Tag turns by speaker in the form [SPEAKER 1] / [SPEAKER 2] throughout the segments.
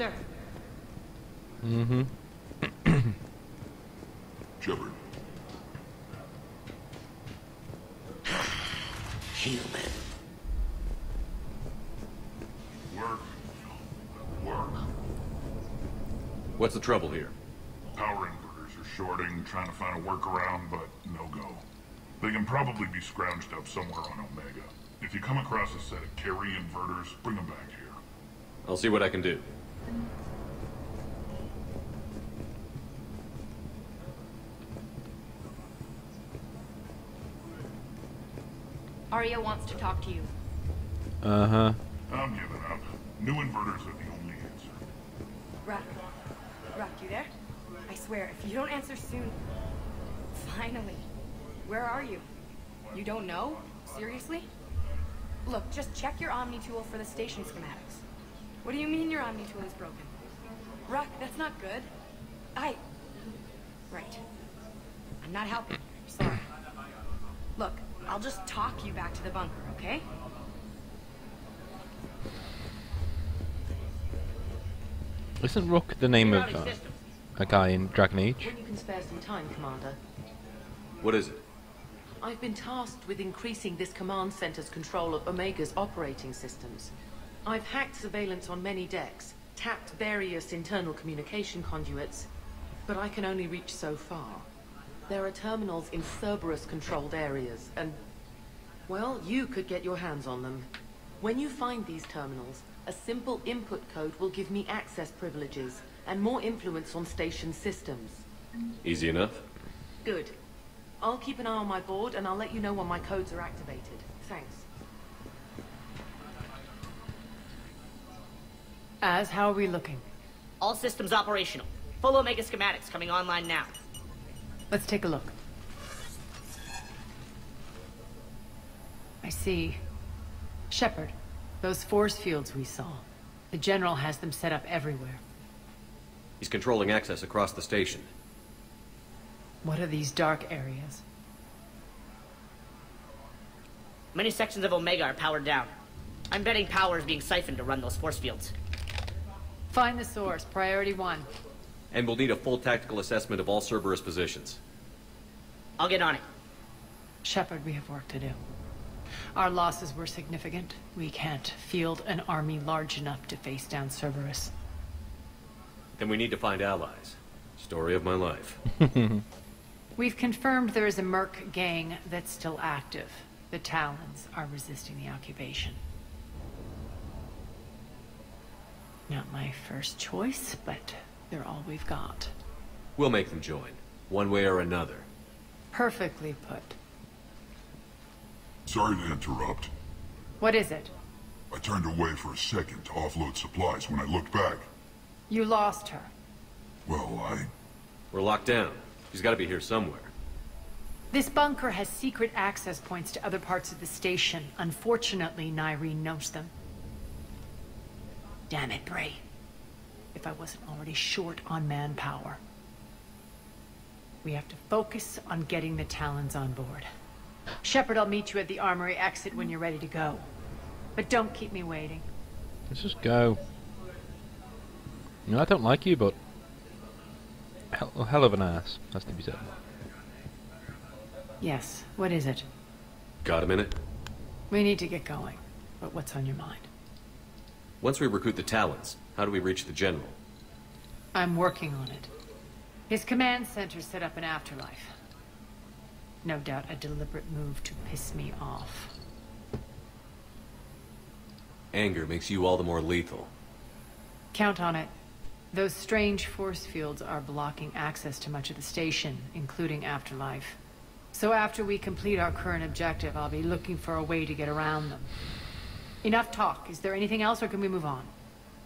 [SPEAKER 1] sir.
[SPEAKER 2] Mm-hmm.
[SPEAKER 3] Shepard.
[SPEAKER 4] Human.
[SPEAKER 3] Work. Work.
[SPEAKER 5] What's the trouble here?
[SPEAKER 3] Power inverters are shorting, trying to find a workaround, but no go. They can probably be scrounged up somewhere on Omega. If you come across a set of carry inverters, bring them back here.
[SPEAKER 5] I'll see what I can do.
[SPEAKER 1] Arya wants to talk to you.
[SPEAKER 2] Uh-huh.
[SPEAKER 3] I'm giving up. New inverters are the only answer.
[SPEAKER 1] Rock, you there? I swear, if you don't answer soon... Finally. Where are you? You don't know? Seriously? Look, just check your Omni tool for the station schematics. What do you mean your Omni tool is broken? Rock, that's not good. Right. I'm not helping. Sorry. Look, I'll just talk you back to the bunker, okay?
[SPEAKER 2] Isn't Rook the name of a guy in Dragon Age?
[SPEAKER 4] When you can spare some time, Commander.
[SPEAKER 5] What is it?
[SPEAKER 4] I've been tasked with increasing this command center's control of Omega's operating systems. I've hacked surveillance on many decks, tapped various internal communication conduits, but I can only reach so far. There are terminals in Cerberus-controlled areas, and... well, you could get your hands on them. When you find these terminals, a simple input code will give me access privileges and more influence on station systems.
[SPEAKER 5] Easy enough?
[SPEAKER 4] Good. I'll keep an eye on my board, and I'll let you know when my codes are activated. Thanks.
[SPEAKER 6] Az, how are we looking?
[SPEAKER 7] All systems operational. Full Omega schematics coming online now.
[SPEAKER 6] Let's take a look. I see. Shepard, those force fields we saw. The General has them set up everywhere.
[SPEAKER 5] He's controlling access across the station.
[SPEAKER 6] What are these dark areas?
[SPEAKER 7] Many sections of Omega are powered down. I'm betting power is being siphoned to run those force fields.
[SPEAKER 6] Find the source, priority 1.
[SPEAKER 5] And we'll need a full tactical assessment of all Cerberus positions.
[SPEAKER 7] I'll get on it.
[SPEAKER 6] Shepard, we have work to do. Our losses were significant. We can't field an army large enough to face down Cerberus.
[SPEAKER 5] Then we need to find allies. Story of my life.
[SPEAKER 6] We've confirmed there is a Merc gang that's still active. The Talons are resisting the occupation. Not my first choice, but they're all we've got.
[SPEAKER 5] We'll make them join, one way or another.
[SPEAKER 6] Perfectly put.
[SPEAKER 3] Sorry to interrupt.
[SPEAKER 6] What is it?
[SPEAKER 3] I turned away for a second to offload supplies. When I looked back,
[SPEAKER 6] You lost her.
[SPEAKER 3] well,
[SPEAKER 5] We're locked down. She's got to be here somewhere.
[SPEAKER 6] This bunker has secret access points to other parts of the station. Unfortunately, Nyreen knows them. Damn it, Bray. If I wasn't already short on manpower. We have to focus on getting the Talons on board. Shepard, I'll meet you at the armory exit when you're ready to go. But don't keep me waiting.
[SPEAKER 2] Let's just go. No, I don't like you, but... hell of an ass, has to be said.
[SPEAKER 6] Yes, what is it?
[SPEAKER 5] Got a minute?
[SPEAKER 6] We need to get going. But what's on your mind?
[SPEAKER 5] Once we recruit the Talons, how do we reach the General?
[SPEAKER 6] I'm working on it. His command center set up an afterlife. No doubt a deliberate move to piss me off.
[SPEAKER 5] Anger makes you all the more lethal.
[SPEAKER 6] Count on it. Those strange force fields are blocking access to much of the station, including afterlife. So after we complete our current objective, I'll be looking for a way to get around them. Enough talk. Is there anything else, or can we move on?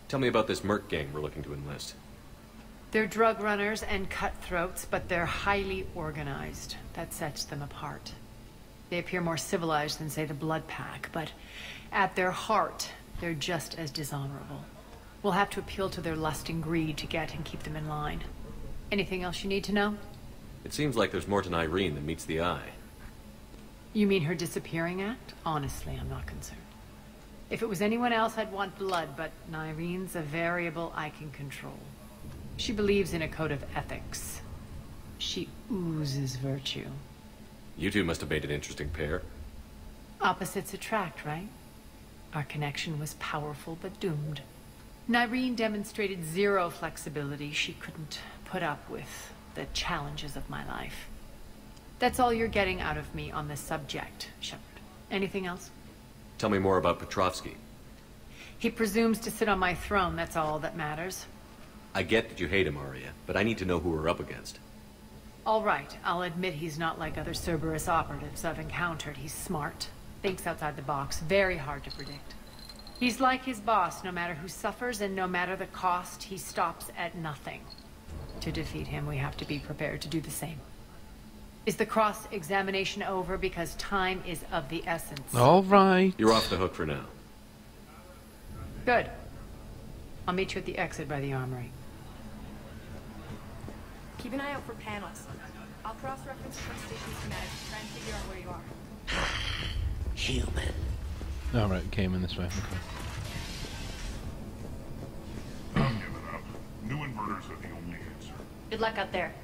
[SPEAKER 5] Tell me about this Merc gang we're looking to enlist.
[SPEAKER 6] They're drug runners and cutthroats, but they're highly organized. That sets them apart. They appear more civilized than, say, the Blood Pack, but at their heart, they're just as dishonorable. We'll have to appeal to their lust and greed to get and keep them in line. Anything else you need to know?
[SPEAKER 5] It seems like there's more to Nyreen than meets the eye.
[SPEAKER 6] You mean her disappearing act? Honestly, I'm not concerned. If it was anyone else, I'd want blood, but Nyrene's a variable I can control. She believes in a code of ethics. She oozes virtue.
[SPEAKER 5] You two must have made an interesting pair.
[SPEAKER 6] Opposites attract, right? Our connection was powerful but doomed. Nyrene demonstrated zero flexibility. She couldn't put up with the challenges of my life. That's all you're getting out of me on this subject, Shepard. Anything else?
[SPEAKER 5] Tell me more about Petrovsky.
[SPEAKER 6] He presumes to sit on my throne, that's all that matters.
[SPEAKER 5] I get that you hate him, Arya, but I need to know who we're up against.
[SPEAKER 6] All right, I'll admit he's not like other Cerberus operatives I've encountered. He's smart, thinks outside the box, very hard to predict. He's like his boss, no matter who suffers and no matter the cost, he stops at nothing. To defeat him, we have to be prepared to do the same. Is the cross-examination over? Because time is of the essence.
[SPEAKER 2] All right.
[SPEAKER 5] You're off the hook for now.
[SPEAKER 6] Good. I'll meet you at the exit by the armory.
[SPEAKER 1] Keep an eye out for panels. I'll cross-reference the station schematics to try and figure out where you are.
[SPEAKER 7] Human.
[SPEAKER 2] All right, came in this way. Okay.
[SPEAKER 3] I'm giving up. New inverters are the only answer.
[SPEAKER 1] Good luck out there.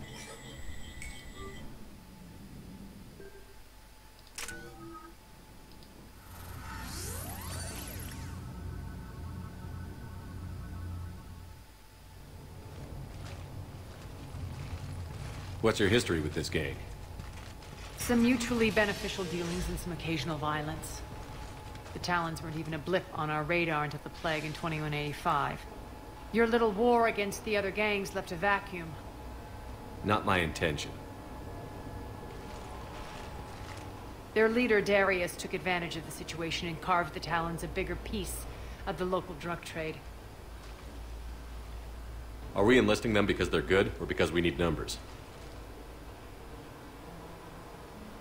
[SPEAKER 5] What's your history with this gang?
[SPEAKER 6] Some mutually beneficial dealings and some occasional violence. The Talons weren't even a blip on our radar until the plague in 2185. Your little war against the other gangs left a vacuum.
[SPEAKER 5] Not my intention.
[SPEAKER 6] Their leader, Darius, took advantage of the situation and carved the Talons a bigger piece of the local drug trade.
[SPEAKER 5] Are we enlisting them because they're good, or because we need numbers?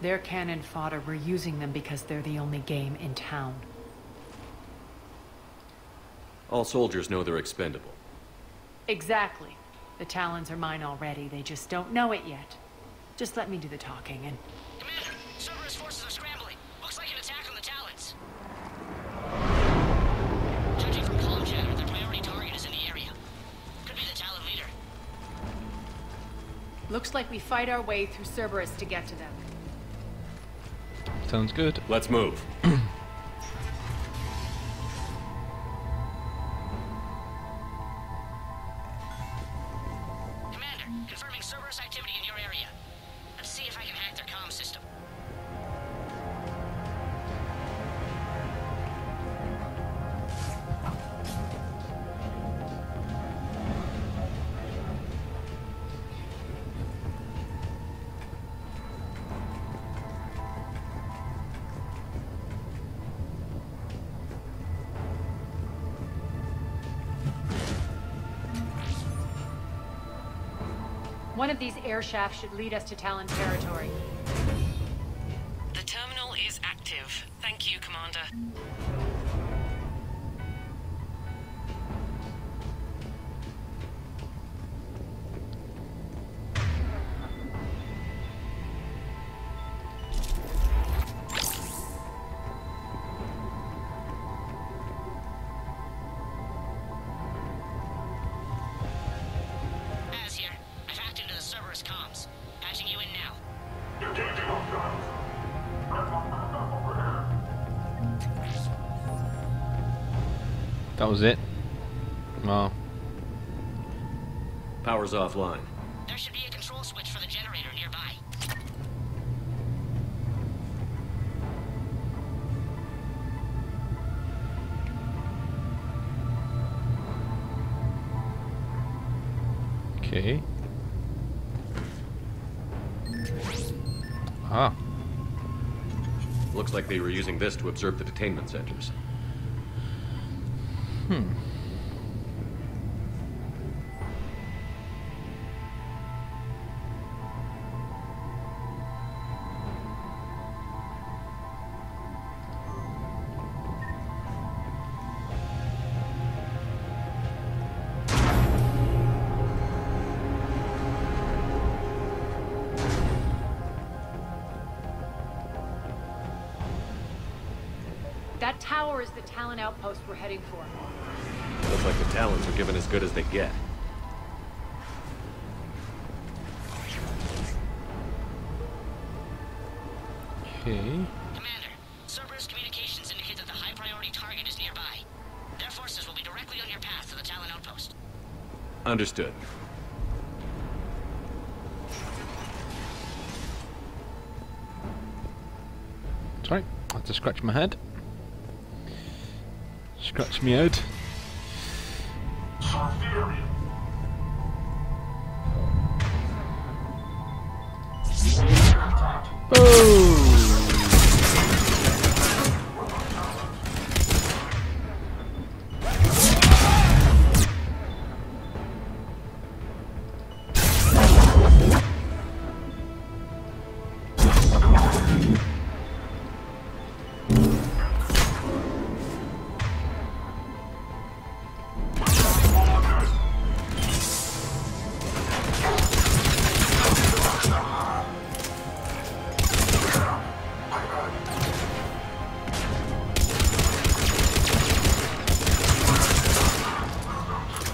[SPEAKER 6] They're cannon fodder. We're using them because they're the only game in town.
[SPEAKER 5] All soldiers know they're expendable.
[SPEAKER 6] Exactly. The Talons are mine already. They just don't know it yet. Just let me do the talking and...
[SPEAKER 7] Commander, Cerberus forces are scrambling. Looks like an attack on the Talons. Judging from comm chatter, their priority target is in the area. Could be the Talon leader.
[SPEAKER 6] Looks like we fight our way through Cerberus to get to them.
[SPEAKER 2] Sounds good.
[SPEAKER 5] Let's move.
[SPEAKER 7] Commander, confirming Cerberus activity in your area. Let's see if I can hack their comm system.
[SPEAKER 6] One of these air shafts should lead us to Talon territory.
[SPEAKER 8] The terminal is active. Thank you, Commander.
[SPEAKER 7] Az here. I've hacked into the Cerberus comms. Patching you in now.
[SPEAKER 2] That was it. Well,
[SPEAKER 5] Power's offline.
[SPEAKER 7] There should be a control switch for the generator nearby.
[SPEAKER 2] okay. Ah,
[SPEAKER 5] Looks like they were using this to observe the detainment centers.
[SPEAKER 6] That That tower is the Talon outpost we're heading for.
[SPEAKER 5] Looks like the Talons are giving as good as they get.
[SPEAKER 2] Okay.
[SPEAKER 7] Commander, Cerberus communications indicate that the high-priority target is nearby. Their forces will be directly on your path to the Talon outpost.
[SPEAKER 5] Understood.
[SPEAKER 2] Sorry, I have to scratch my head. Scratch me out. Oh!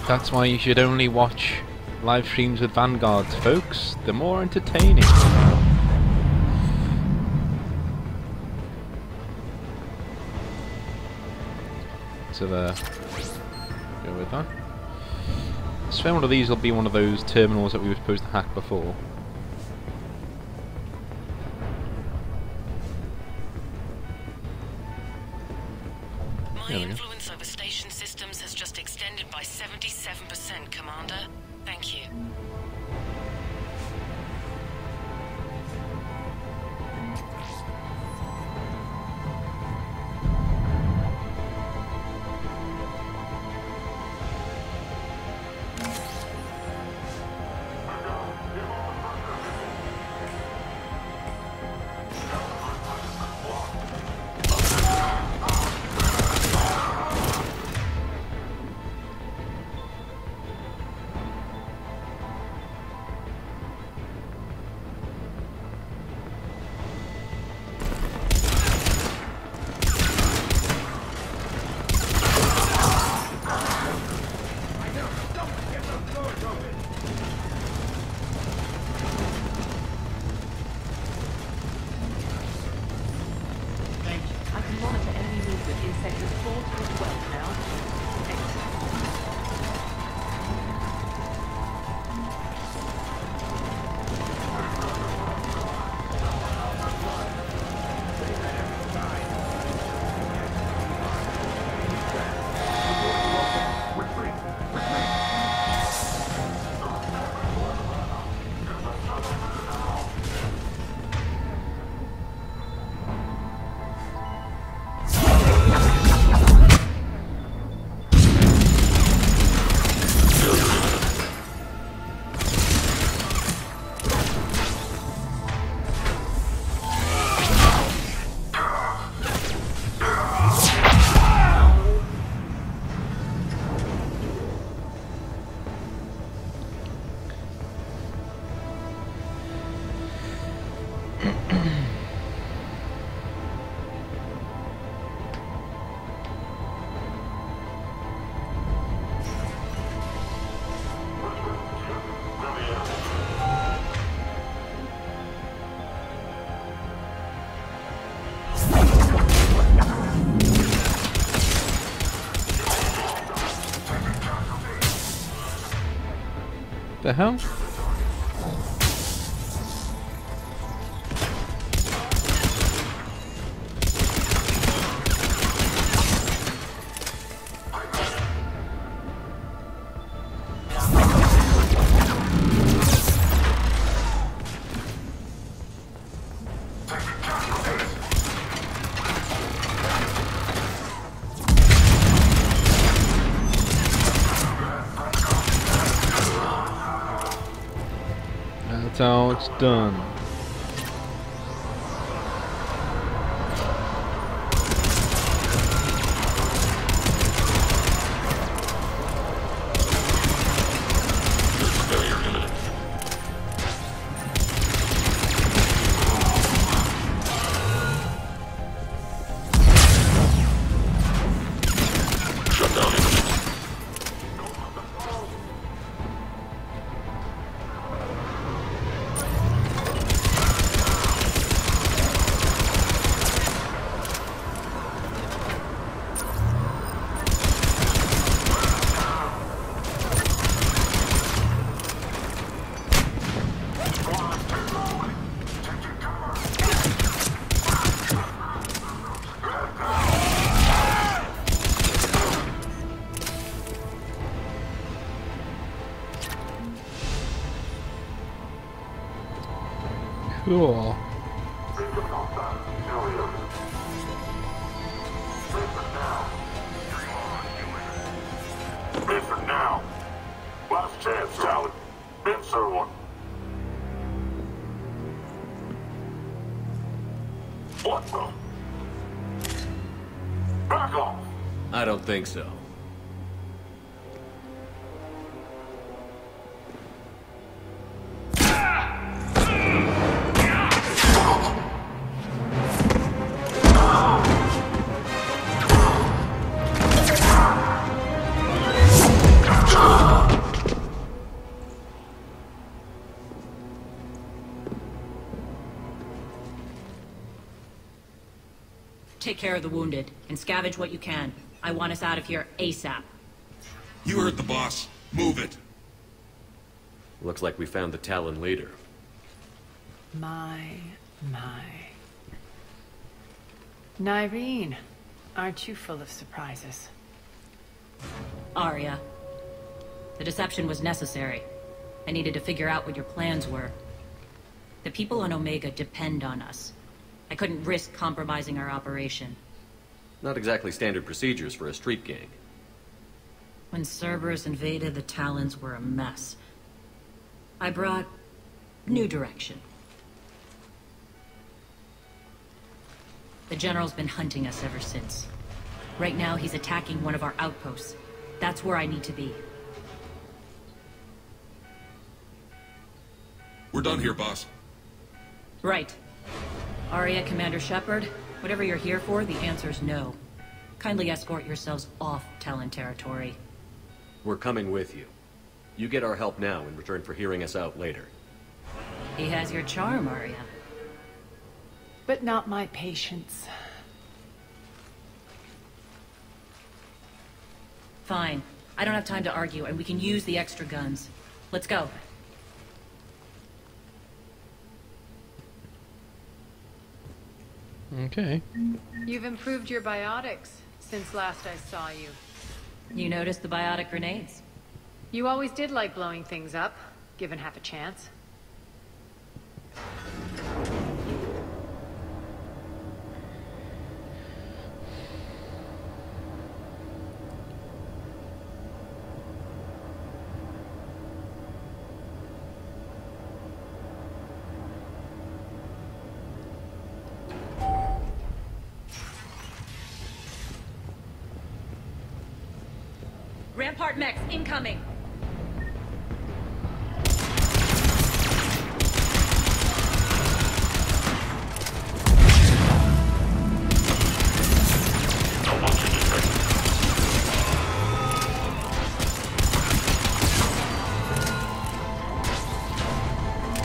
[SPEAKER 2] That's why you should only watch live streams with Vanguards, folks. They're more entertaining. So there. Go with that. I swear one of these will be one of those terminals that we were supposed to hack before.
[SPEAKER 8] My influence over station systems has just extended by 77%, Commander. Thank you.
[SPEAKER 4] I can monitor enemy movement in sectors 4 to 12 now. Excellent.
[SPEAKER 2] The hell? That's how it's done. Cool.
[SPEAKER 3] Listen now. Last chance, Talon. Answer one. What the? Back off!
[SPEAKER 5] I don't think so.
[SPEAKER 9] Take care of the wounded, and scavenge what you can. I want us out of here ASAP.
[SPEAKER 10] You heard the boss. Move it.
[SPEAKER 5] Looks like we found the Talon leader.
[SPEAKER 6] My. Nyreen, aren't you full of surprises?
[SPEAKER 9] Arya. The deception was necessary. I needed to figure out what your plans were. The people on Omega depend on us. I couldn't risk compromising our operation.
[SPEAKER 5] Not exactly standard procedures for a street gang.
[SPEAKER 9] When Cerberus invaded, the Talons were a mess. I brought new direction. The General's been hunting us ever since. Right now, he's attacking one of our outposts. That's where I need to be.
[SPEAKER 10] We're done here, boss.
[SPEAKER 9] Right. Arya, Commander Shepard, whatever you're here for, the answer's no. Kindly escort yourselves off Talon territory.
[SPEAKER 5] We're coming with you. You get our help now in return for hearing us out later.
[SPEAKER 9] He has your charm, Arya.
[SPEAKER 6] But not my patience.
[SPEAKER 9] Fine. I don't have time to argue, and we can use the extra guns. Let's go.
[SPEAKER 2] Okay.
[SPEAKER 6] You've improved your biotics since last I saw you.
[SPEAKER 9] You noticed the biotic grenades?
[SPEAKER 6] You always did like blowing things up, given half a chance.
[SPEAKER 9] Rampart mechs incoming!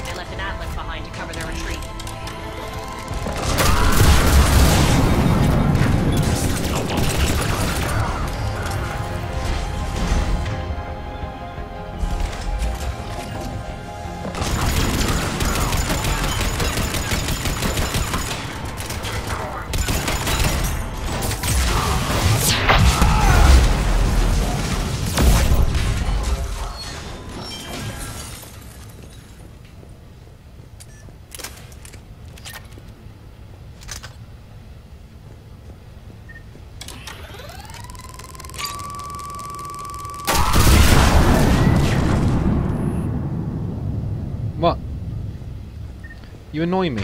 [SPEAKER 9] They left an Atlas behind to cover their retreat.
[SPEAKER 2] What? You annoy me.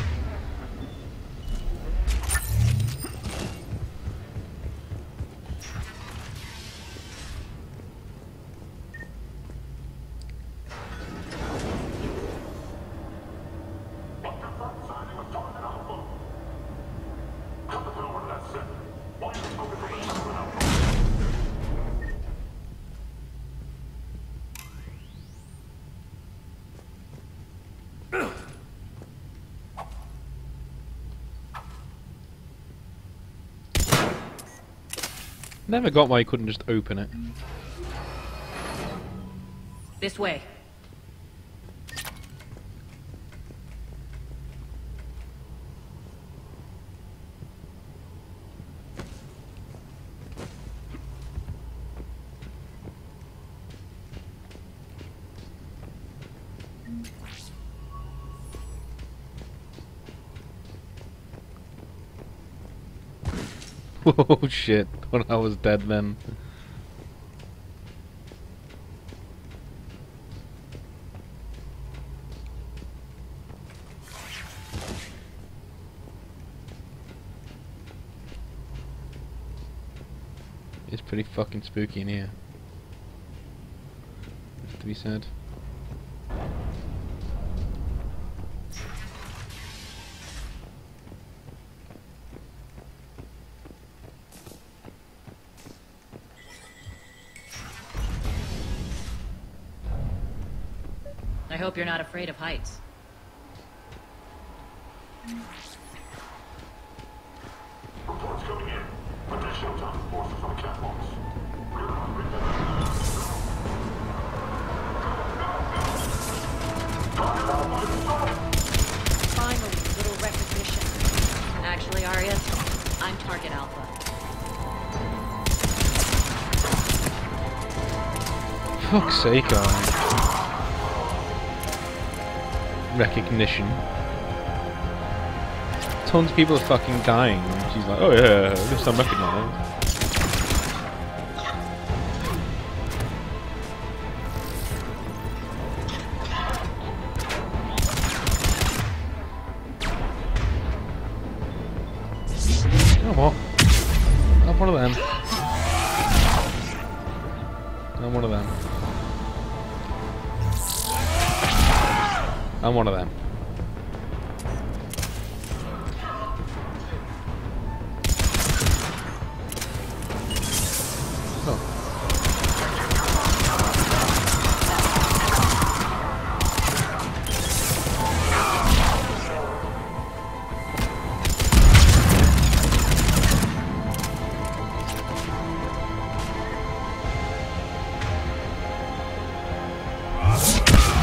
[SPEAKER 2] Never got why you couldn't just open it.
[SPEAKER 9] This way.
[SPEAKER 2] Oh shit, when I was dead then. It's pretty fucking spooky in here. Has to be said.
[SPEAKER 9] I hope you're not afraid of heights.
[SPEAKER 3] Reports coming in. Additional time forces on the catwalks.
[SPEAKER 6] Finally, a little recognition.
[SPEAKER 9] Actually, Arya, I'm Target Alpha.
[SPEAKER 2] Fuck's sake, recognition. Tons of people are fucking dying, and she's like, oh yeah, at least I'm recognized. Oh what? I'm one of them. I'm one of them. I'm one of them.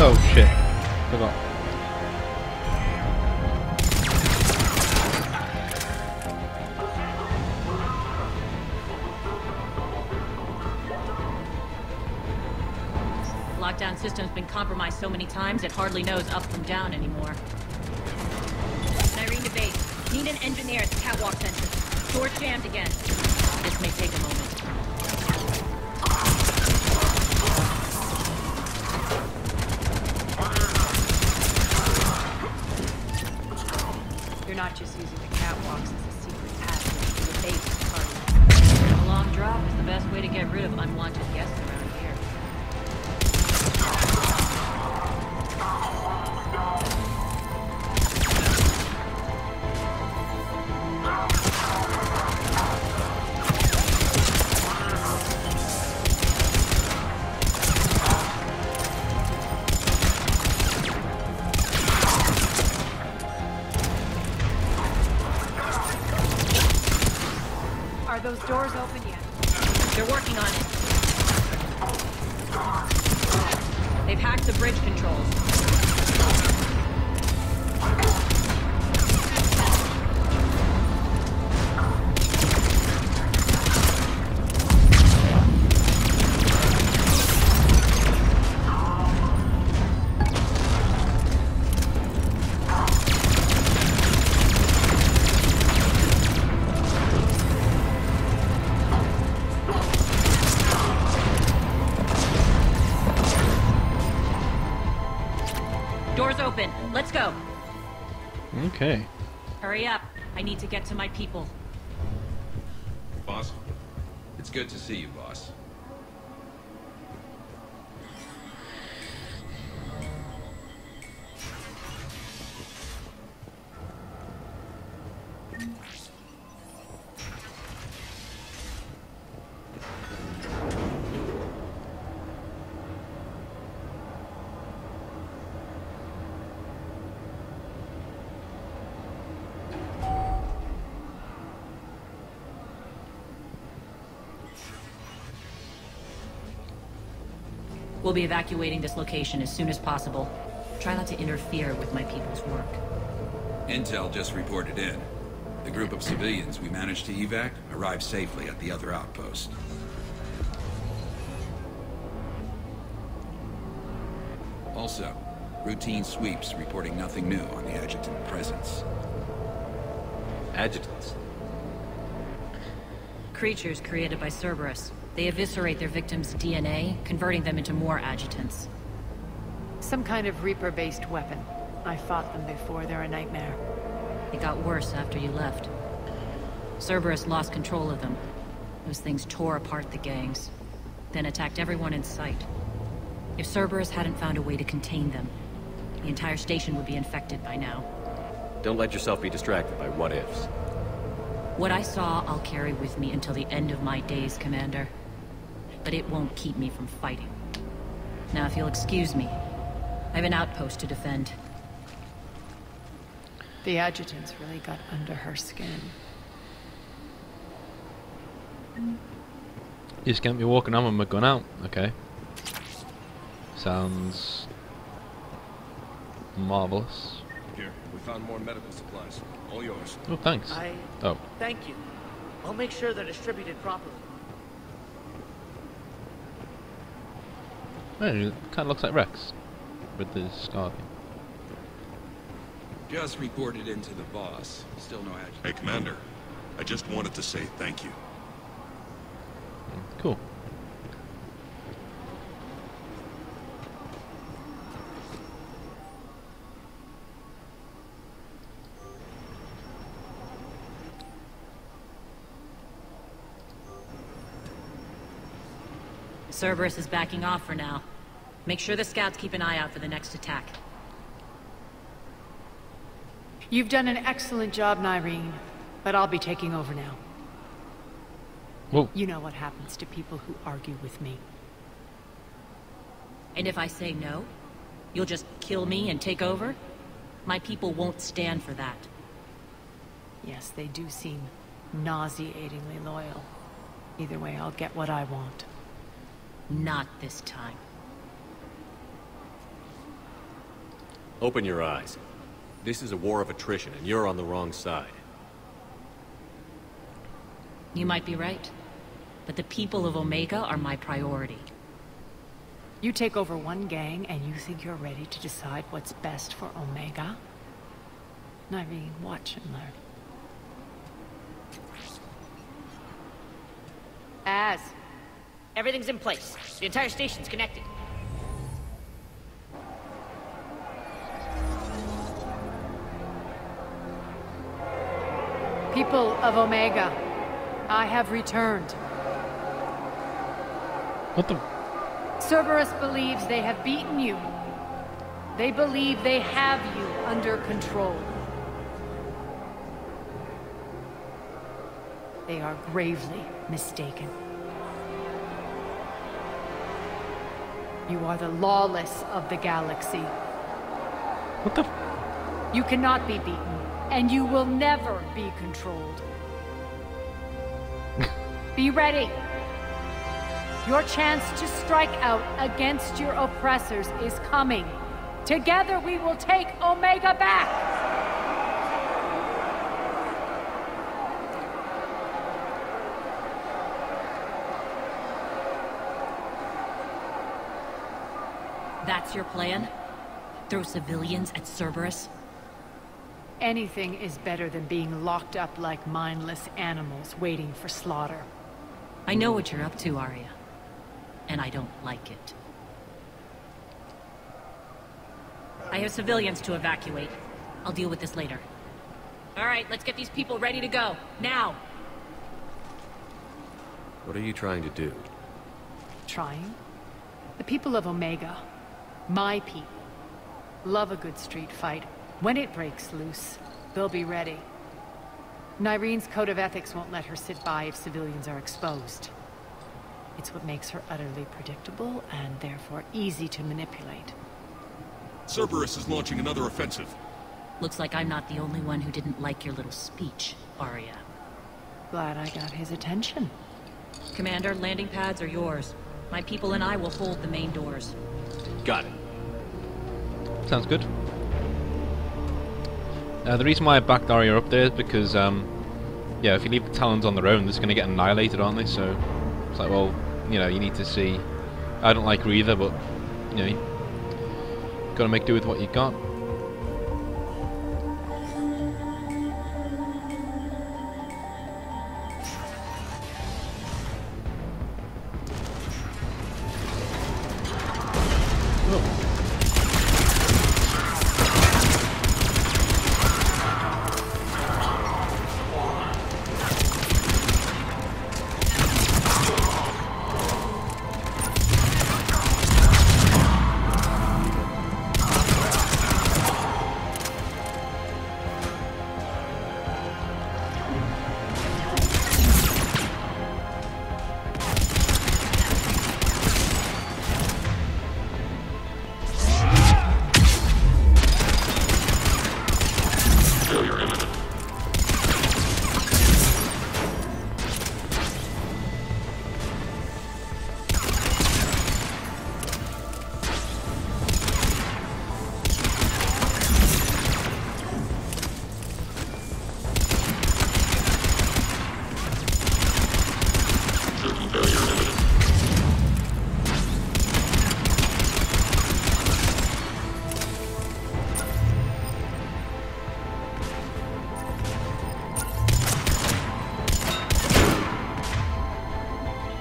[SPEAKER 2] Oh shit. Forgot.
[SPEAKER 9] Lockdown system's been compromised so many times it hardly knows up from down anymore. Irene to base. Need an engineer at the catwalk center. Door jammed again. This may take a moment.
[SPEAKER 6] You're not just using the catwalks as a secret passage to the base party.
[SPEAKER 9] A long drop is the best way to get rid of unwanted guests around here.
[SPEAKER 6] Are those doors open yet?
[SPEAKER 9] They're working on it. They've hacked the bridge controls. Doors open. Let's go.
[SPEAKER 2] Okay.
[SPEAKER 9] Hurry up. I need to get to my people.
[SPEAKER 10] Boss? It's good to see you, boss.
[SPEAKER 9] We'll be evacuating this location as soon as possible. Try not to interfere with my people's work.
[SPEAKER 10] Intel just reported in. The group of civilians we managed to evac arrived safely at the other outpost. Also, routine sweeps reporting nothing new on the adjutant presence.
[SPEAKER 5] Adjutants.
[SPEAKER 9] creatures created by Cerberus. They eviscerate their victims' DNA, converting them into more adjutants.
[SPEAKER 6] Some kind of Reaper-based weapon. I fought them before, they're a nightmare.
[SPEAKER 9] It got worse after you left. Cerberus lost control of them. Those things tore apart the gangs, then attacked everyone in sight. If Cerberus hadn't found a way to contain them, the entire station would be infected by now.
[SPEAKER 5] Don't let yourself be distracted by what-ifs.
[SPEAKER 9] What I saw, I'll carry with me until the end of my days, Commander. But it won't keep me from fighting. Now, if you'll excuse me, I have an outpost to defend.
[SPEAKER 6] The adjutants really got under her skin.
[SPEAKER 2] You just can't be walking on with my gun out. Okay. Sounds marvelous.
[SPEAKER 11] Here, we found more medical supplies. All yours.
[SPEAKER 2] Oh, thanks. Oh.
[SPEAKER 12] Thank you. I'll make sure they're distributed properly.
[SPEAKER 2] Oh, it kind of looks like Rex with the scar thing.
[SPEAKER 10] Just reported into the boss. Still no action.
[SPEAKER 3] Hey, Commander. I just wanted to say thank you.
[SPEAKER 2] Cool.
[SPEAKER 9] Cerberus is backing off for now. Make sure the scouts keep an eye out for the next attack.
[SPEAKER 6] You've done an excellent job, Nyreen, but I'll be taking over now.
[SPEAKER 2] Whoa.
[SPEAKER 6] You know what happens to people who argue with me.
[SPEAKER 9] And if I say no, you'll just kill me and take over? My people won't stand for that.
[SPEAKER 6] Yes, they do seem nauseatingly loyal. Either way, I'll get what I want.
[SPEAKER 9] Not this time.
[SPEAKER 5] Open your eyes. This is a war of attrition, and you're on the wrong side.
[SPEAKER 9] You might be right, but the people of Omega are my priority.
[SPEAKER 6] You take over one gang, and you think you're ready to decide what's best for Omega? Nyreen, watch and learn.
[SPEAKER 7] Everything's in place. The entire station's connected.
[SPEAKER 6] People of Omega, I have returned.
[SPEAKER 2] What the?
[SPEAKER 6] Cerberus believes they have beaten you. They believe they have you under control. They are gravely mistaken. You are the lawless of the galaxy.
[SPEAKER 2] What the?
[SPEAKER 6] You cannot be beaten, and you will never be controlled. Be ready. Your chance to strike out against your oppressors is coming. Together we will take Omega back!
[SPEAKER 9] That's your plan? Throw civilians at Cerberus?
[SPEAKER 6] Anything is better than being locked up like mindless animals waiting for slaughter.
[SPEAKER 9] I know what you're up to, Arya. And I don't like it. I have civilians to evacuate. I'll deal with this later. All right, let's get these people ready to go. Now!
[SPEAKER 5] What are you trying to do?
[SPEAKER 6] Trying? The people of Omega, my people, love a good street fight. When it breaks loose, they'll be ready. Nyreen's code of ethics won't let her sit by if civilians are exposed. It's what makes her utterly predictable and therefore easy to manipulate.
[SPEAKER 3] Cerberus is launching another offensive.
[SPEAKER 9] Looks like I'm not the only one who didn't like your little speech, Arya.
[SPEAKER 6] Glad I got his attention.
[SPEAKER 9] Commander, landing pads are yours. My people and I will hold the main doors.
[SPEAKER 5] Got it.
[SPEAKER 2] Sounds good. The reason why I backed Arya up there is because, yeah, if you leave the Talons on their own, they're just going to get annihilated, aren't they? So, it's like, well, you know, you need to see... I don't like her either, but, you know, you gotta make do with what you got.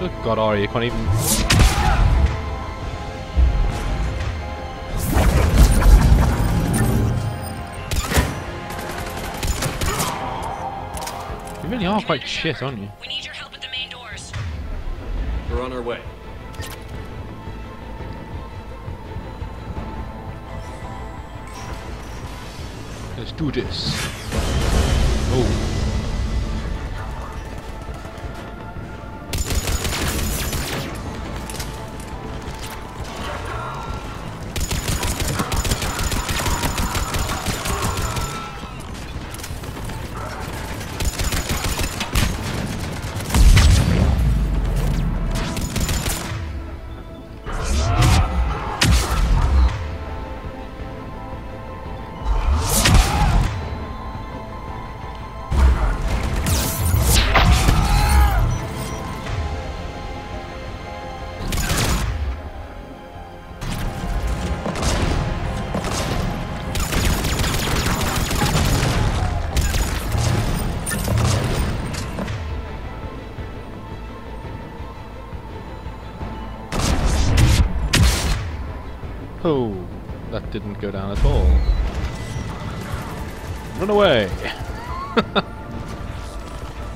[SPEAKER 2] Oh god, Ari, you can't even... You really are quite shit, aren't you?
[SPEAKER 8] We need your help at the main doors.
[SPEAKER 5] We're on our way.
[SPEAKER 2] Let's do this. Oh. Oh, that didn't go down at all. Run away!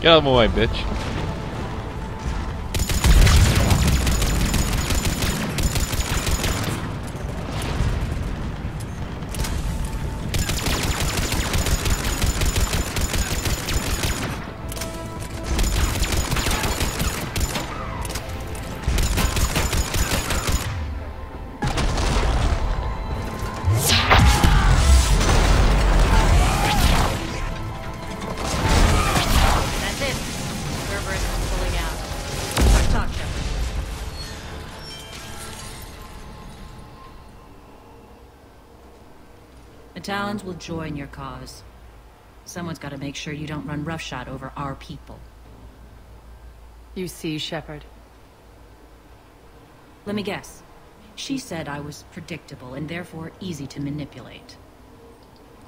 [SPEAKER 2] Get out of my way, bitch.
[SPEAKER 9] The Talons will join your cause. Someone's got to make sure you don't run roughshod over our people.
[SPEAKER 6] You see, Shepard?
[SPEAKER 9] Let me guess. She said I was predictable and therefore easy to manipulate.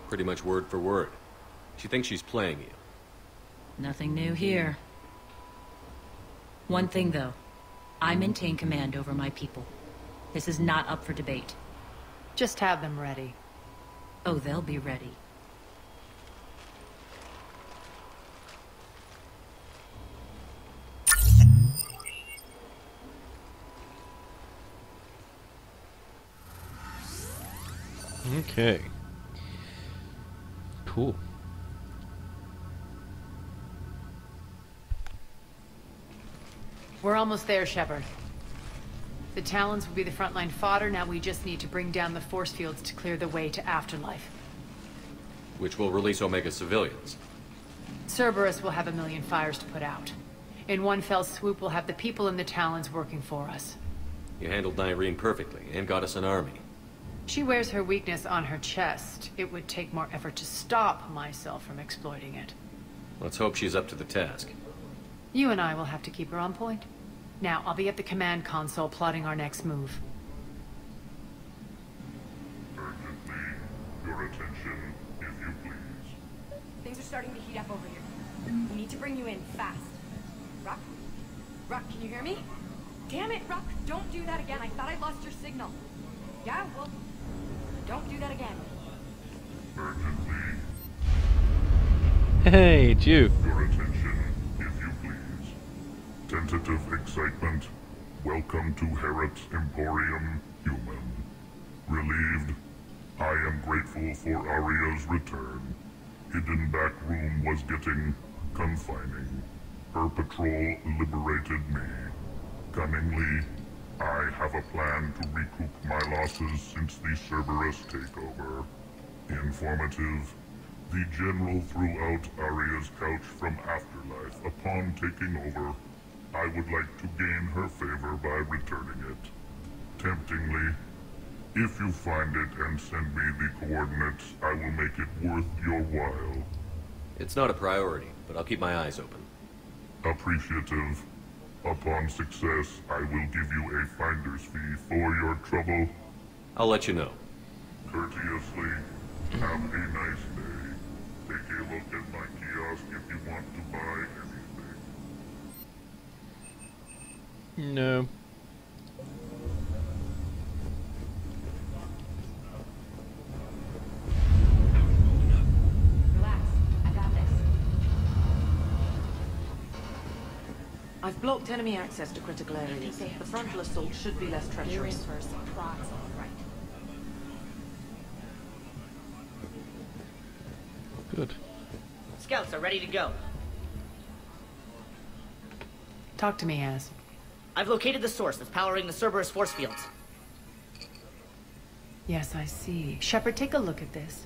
[SPEAKER 5] Pretty much word for word. She thinks she's playing you.
[SPEAKER 9] Nothing new here. One thing, though. I maintain command over my people. This is not up for debate.
[SPEAKER 6] Just have them ready.
[SPEAKER 9] Oh, they'll be ready.
[SPEAKER 2] Okay. Cool.
[SPEAKER 6] We're almost there, Shepard. The Talons will be the frontline fodder, now we just need to bring down the force fields to clear the way to Afterlife.
[SPEAKER 5] Which will release Omega civilians.
[SPEAKER 6] Cerberus will have 1,000,000 fires to put out. In one fell swoop, we'll have the people in the Talons working for us.
[SPEAKER 5] You handled Nyreen perfectly, and got us an army.
[SPEAKER 6] She wears her weakness on her chest. It would take more effort to stop myself from exploiting it.
[SPEAKER 5] Let's hope she's up to the task.
[SPEAKER 6] You and I will have to keep her on point. Now, I'll be at the command console plotting our next move.
[SPEAKER 3] Urgently, your attention, if you please.
[SPEAKER 1] Things are starting to heat up over here. We need to bring you in fast. Rock? Rock, can you hear me? Damn it, Rock, don't do that again. I thought I lost your signal. Yeah, well, don't do that again.
[SPEAKER 3] Urgently.
[SPEAKER 2] Hey, it's you.
[SPEAKER 3] Your attention, if you please. Tentative excitement. Welcome to Herod Emporium, human. Relieved. I am grateful for Aria's return. Hidden back room was getting confining. Her patrol liberated me. Cunningly, I have a plan to recoup my losses since the Cerberus takeover. Informative. The General threw out Aria's couch from Afterlife upon taking over. I would like to gain her favor by returning it. Temptingly, if you find it and send me the coordinates, I will make it worth your while.
[SPEAKER 5] It's not a priority, but I'll keep my eyes open.
[SPEAKER 3] Appreciative. Upon success, I will give you a finder's fee for your trouble.
[SPEAKER 5] I'll let you know.
[SPEAKER 3] Courteously, have a nice day. Take a look at my kiosk if you want to buy anything.
[SPEAKER 2] No.
[SPEAKER 1] Relax. I got this.
[SPEAKER 4] I've blocked enemy access to critical areas. The frontal assault should be less treacherous.
[SPEAKER 2] Good.
[SPEAKER 12] Scouts are ready to go.
[SPEAKER 6] Talk to me, Az.
[SPEAKER 12] I've located the source that's powering the Cerberus force fields.
[SPEAKER 6] Yes, I see. Shepard, take a look at this.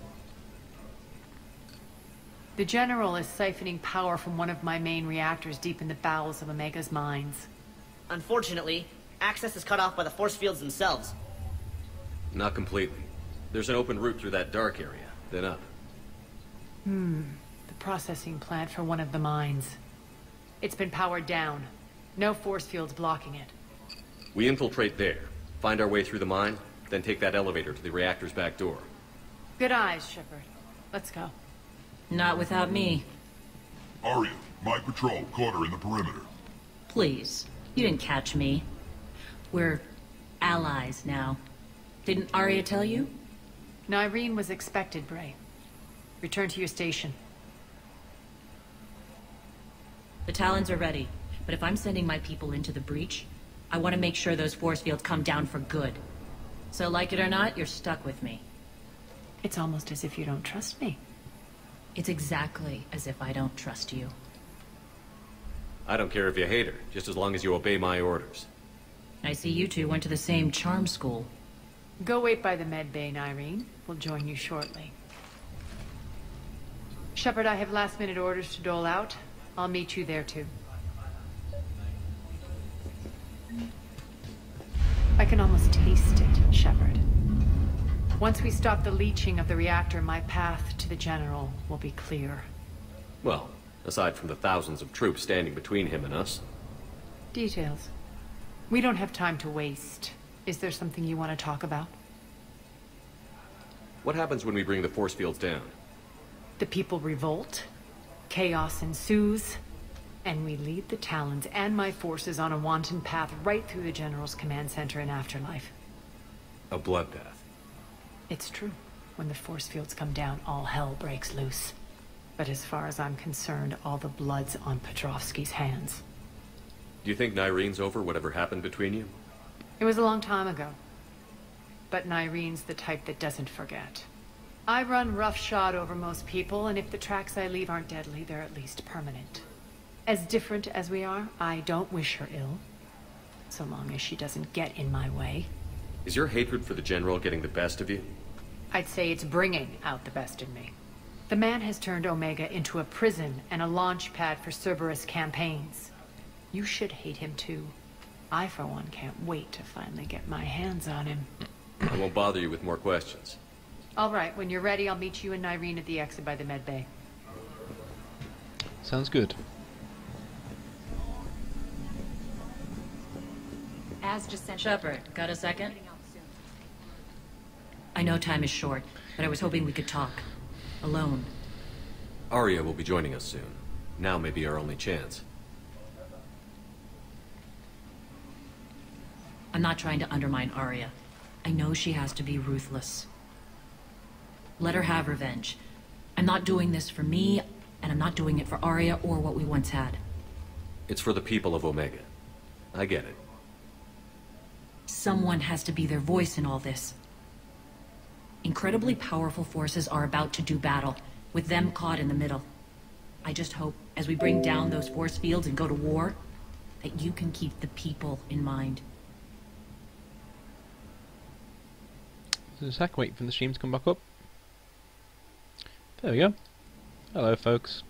[SPEAKER 6] The General is siphoning power from one of my main reactors deep in the bowels of Omega's mines.
[SPEAKER 12] Unfortunately, access is cut off by the force fields themselves.
[SPEAKER 5] Not completely. There's an open route through that dark area, then up.
[SPEAKER 6] The processing plant for one of the mines. It's been powered down. No force fields blocking it.
[SPEAKER 5] We infiltrate there, find our way through the mine, then take that elevator to the reactor's back door.
[SPEAKER 6] Good eyes, Shepard. Let's go.
[SPEAKER 9] Not without me.
[SPEAKER 3] Arya, my patrol caught her in the perimeter.
[SPEAKER 9] Please. You didn't catch me. We're allies now. Didn't Arya tell you?
[SPEAKER 6] Nyreen was expected, Bray. Return to your station.
[SPEAKER 9] The Talons are ready, but if I'm sending my people into the breach, I want to make sure those force fields come down for good. So like it or not, you're stuck with me.
[SPEAKER 6] It's almost as if you don't trust me.
[SPEAKER 9] It's exactly as if I don't trust you.
[SPEAKER 5] I don't care if you hate her, just as long as you obey my orders.
[SPEAKER 9] I see you two went to the same charm school.
[SPEAKER 6] Go wait by the med bay, Nyreen. We'll join you shortly. Shepard, I have last-minute orders to dole out. I'll meet you there, too. I can almost taste it, Shepard. Once we stop the leaching of the reactor, my path to the General will be clear.
[SPEAKER 5] Well, aside from the thousands of troops standing between him and us.
[SPEAKER 6] Details. We don't have time to waste. Is there something you want to talk about?
[SPEAKER 5] What happens when we bring the force fields down?
[SPEAKER 6] The people revolt, chaos ensues, and we lead the Talons and my forces on a wanton path right through the General's command center and afterlife.
[SPEAKER 5] A bloodbath.
[SPEAKER 6] It's true. When the force fields come down, all hell breaks loose. But as far as I'm concerned, all the blood's on Petrovsky's hands.
[SPEAKER 5] Do you think Nyreen's over whatever happened between you?
[SPEAKER 6] It was a long time ago. But Nyreen's the type that doesn't forget. I run roughshod over most people, and if the tracks I leave aren't deadly, they're at least permanent. As different as we are, I don't wish her ill. So long as she doesn't get in my way.
[SPEAKER 5] Is your hatred for the General getting the best of you?
[SPEAKER 6] I'd say it's bringing out the best in me. The man has turned Omega into a prison and a launch pad for Cerberus campaigns. You should hate him too. I, for one, can't wait to finally get my hands on him.
[SPEAKER 5] I won't bother you with more questions.
[SPEAKER 6] All right, when you're ready, I'll meet you and Nyreen at the exit by the med bay.
[SPEAKER 2] Sounds good.
[SPEAKER 1] Az just sent
[SPEAKER 9] Shepard, got a second? I know time is short, but I was hoping we could talk. Alone.
[SPEAKER 5] Arya will be joining us soon. Now may be our only chance.
[SPEAKER 9] I'm not trying to undermine Arya. I know she has to be ruthless. Let her have revenge. I'm not doing this for me, and I'm not doing it for Arya or what we once had.
[SPEAKER 5] It's for the people of Omega. I get it.
[SPEAKER 9] Someone has to be their voice in all this. Incredibly powerful forces are about to do battle, with them caught in the middle. I just hope, as we bring down those force fields and go to war, that you can keep the people in mind.
[SPEAKER 2] Just a sec, wait for the stream to come back up. There we go. Hello, folks.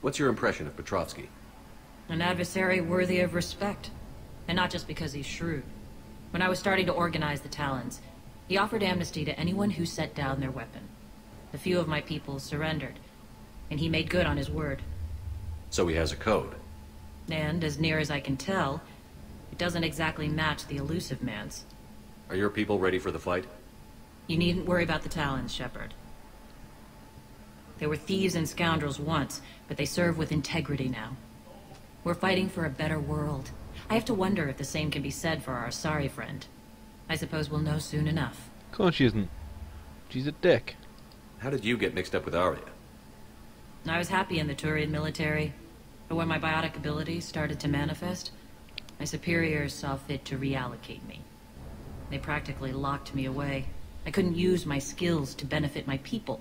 [SPEAKER 5] What's your impression of Petrovsky?
[SPEAKER 9] An adversary worthy of respect. And not just because he's shrewd. When I was starting to organize the Talons, he offered amnesty to anyone who set down their weapon. A few of my people surrendered, and he made good on his word.
[SPEAKER 5] So he has a code.
[SPEAKER 9] And, as near as I can tell, it doesn't exactly match the Illusive Man's.
[SPEAKER 5] Are your people ready for the fight?
[SPEAKER 9] You needn't worry about the Talons, Shepard. They were thieves and scoundrels once, but they serve with integrity now. We're fighting for a better world. I have to wonder if the same can be said for our Asari friend. I suppose we'll know soon enough.
[SPEAKER 2] Of course she isn't. She's a dick.
[SPEAKER 5] How did you get mixed up with Arya?
[SPEAKER 9] I was happy in the Turian military, but when my biotic abilities started to manifest, my superiors saw fit to reallocate me. They practically locked me away. I couldn't use my skills to benefit my people,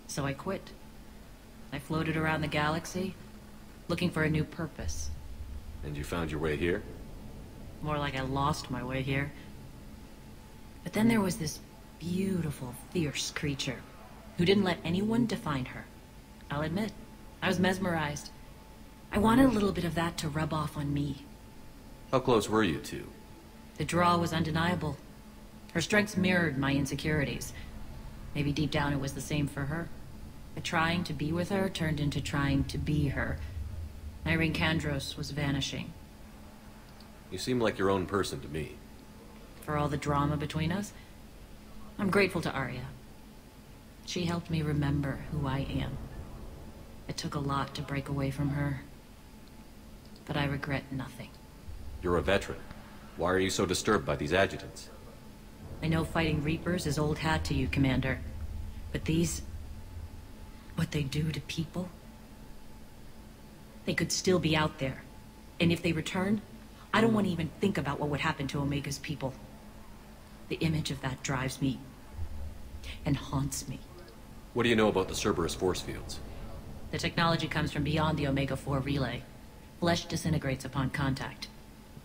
[SPEAKER 9] so I quit. I floated around the galaxy, looking for a new purpose.
[SPEAKER 5] And you found your way here?
[SPEAKER 9] More like I lost my way here. But then there was this beautiful, fierce creature who didn't let anyone define her. I'll admit, I was mesmerized. I wanted a little bit of that to rub off on me.
[SPEAKER 5] How close were you two?
[SPEAKER 9] The draw was undeniable. Her strengths mirrored my insecurities. Maybe deep down it was the same for her. But trying to be with her turned into trying to be her. Irene Kandros was vanishing.
[SPEAKER 5] You seem like your own person to me.
[SPEAKER 9] For all the drama between us, I'm grateful to Arya. She helped me remember who I am. It took a lot to break away from her, but I regret nothing.
[SPEAKER 5] You're a veteran. Why are you so disturbed by these adjutants?
[SPEAKER 9] I know fighting Reapers is old hat to you, Commander, but these... what they do to people? They could still be out there, and if they return, I don't want to even think about what would happen to Omega's people. The image of that drives me and haunts me.
[SPEAKER 5] What do you know about the Cerberus force fields?
[SPEAKER 9] The technology comes from beyond the Omega-4 relay. Flesh disintegrates upon contact.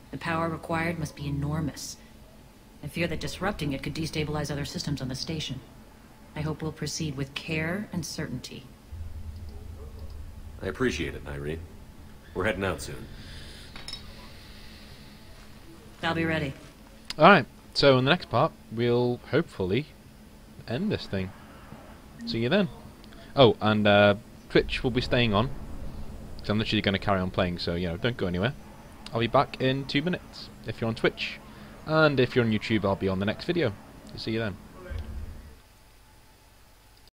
[SPEAKER 9] The power required must be enormous. I fear that disrupting it could destabilize other systems on the station. I hope we'll proceed with care and certainty.
[SPEAKER 5] I appreciate it, Irene. We're heading out soon.
[SPEAKER 9] I'll be ready.
[SPEAKER 2] Alright, so in the next part, we'll hopefully end this thing. See you then. Oh, and Twitch will be staying on, because I'm literally going to carry on playing, so, you know, don't go anywhere. I'll be back in 2 minutes, if you're on Twitch. And if you're on YouTube, I'll be on the next video. See you then.